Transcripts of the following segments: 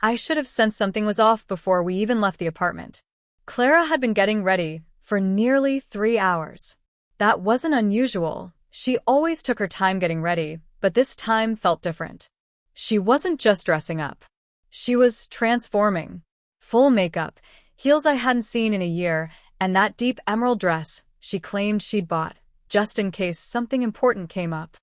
I should have sensed something was off before we even left the apartment. Clara had been getting ready for nearly 3 hours. That wasn't unusual. She always took her time getting ready, but this time felt different. She wasn't just dressing up. She was transforming. Full makeup, heels I hadn't seen in a year, and that deep emerald dress she claimed she'd bought, just in case something important came up.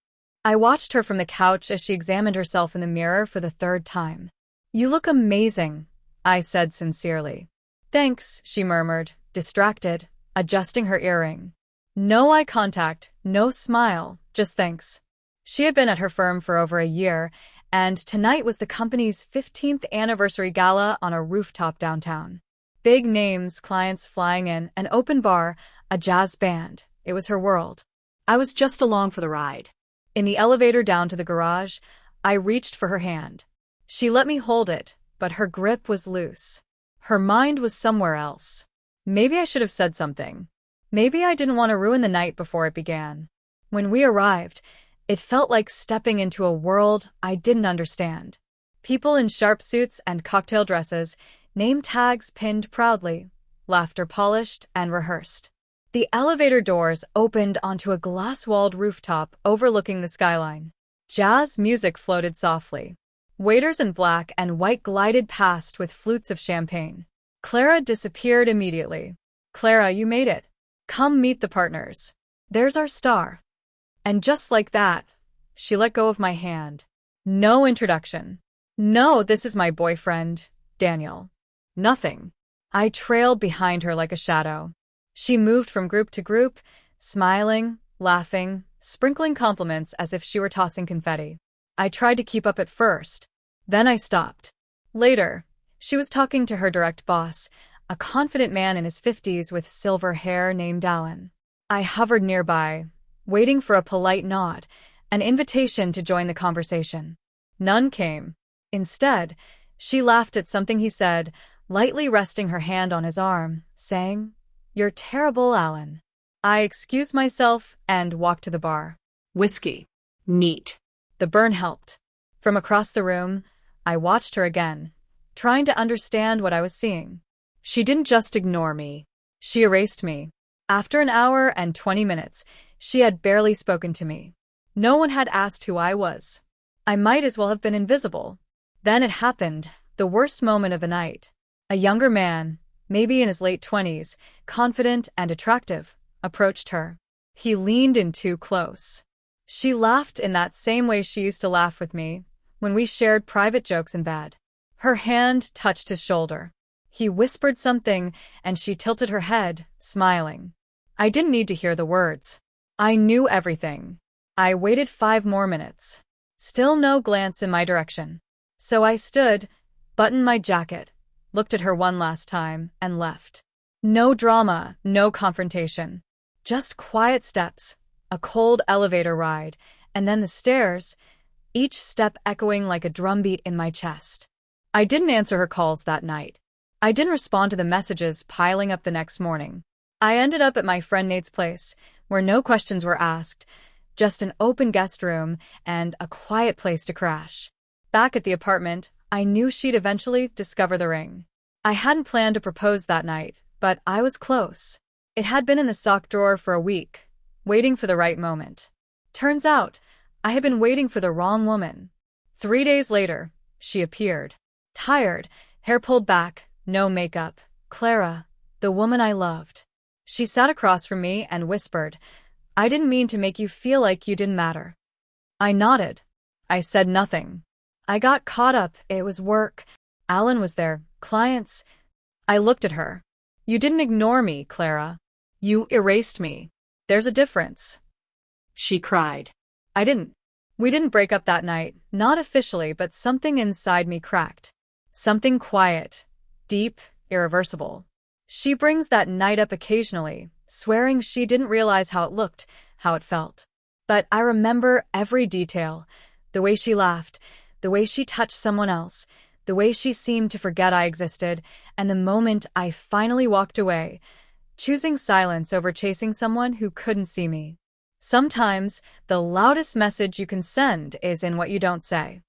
I watched her from the couch as she examined herself in the mirror for the 3rd time. "You look amazing," I said sincerely. "Thanks," she murmured, distracted, adjusting her earring. No eye contact, no smile, just thanks. She had been at her firm for over a year, and tonight was the company's 15th anniversary gala on a rooftop downtown. Big names, clients flying in, an open bar, a jazz band. It was her world. I was just along for the ride. In the elevator down to the garage, I reached for her hand. She let me hold it, but her grip was loose. Her mind was somewhere else. Maybe I should have said something. Maybe I didn't want to ruin the night before it began. When we arrived, it felt like stepping into a world I didn't understand. People in sharp suits and cocktail dresses, name tags pinned proudly, laughter polished and rehearsed. The elevator doors opened onto a glass-walled rooftop overlooking the skyline. Jazz music floated softly. Waiters in black and white glided past with flutes of champagne. Clara disappeared immediately. "Clara, you made it. Come meet the partners. There's our star." And just like that, she let go of my hand. No introduction. "No, this is my boyfriend, Daniel." Nothing. I trailed behind her like a shadow. She moved from group to group, smiling, laughing, sprinkling compliments as if she were tossing confetti. I tried to keep up at first. Then I stopped. Later, she was talking to her direct boss, a confident man in his 50s with silver hair named Alan. I hovered nearby, waiting for a polite nod, an invitation to join the conversation. None came. Instead, she laughed at something he said, lightly resting her hand on his arm, saying, "You're terrible, Alan." I excused myself and walked to the bar. "Whiskey. Neat." The burn helped. From across the room, I watched her again, trying to understand what I was seeing. She didn't just ignore me. She erased me. After an hour and 20 minutes, she had barely spoken to me. No one had asked who I was. I might as well have been invisible. Then it happened, the worst moment of the night. A younger man, maybe in his late 20s, confident and attractive, approached her. He leaned in too close. She laughed in that same way she used to laugh with me, when we shared private jokes in bed. Her hand touched his shoulder. He whispered something, and she tilted her head, smiling. I didn't need to hear the words. I knew everything. I waited 5 more minutes. Still no glance in my direction. So I stood, buttoned my jacket, looked at her one last time, and left. No drama, no confrontation. Just quiet steps, a cold elevator ride, and then the stairs, each step echoing like a drumbeat in my chest. I didn't answer her calls that night. I didn't respond to the messages piling up the next morning. I ended up at my friend Nate's place, where no questions were asked, just an open guest room and a quiet place to crash. Back at the apartment, I knew she'd eventually discover the ring. I hadn't planned to propose that night, but I was close. It had been in the sock drawer for a week, waiting for the right moment. Turns out, I had been waiting for the wrong woman. 3 days later, she appeared. Tired, hair pulled back, no makeup. Clara, the woman I loved. She sat across from me and whispered, "I didn't mean to make you feel like you didn't matter." I nodded. I said nothing. I got caught up, it was work. Alan was there, clients. I looked at her. "You didn't ignore me, Clara. You erased me. There's a difference." She cried. I didn't. We didn't break up that night, not officially, but something inside me cracked. Something quiet, deep, irreversible. She brings that night up occasionally, swearing she didn't realize how it looked, how it felt. But I remember every detail, the way she laughed, the way she touched someone else, the way she seemed to forget I existed, and the moment I finally walked away, choosing silence over chasing someone who couldn't see me. Sometimes, the loudest message you can send is in what you don't say.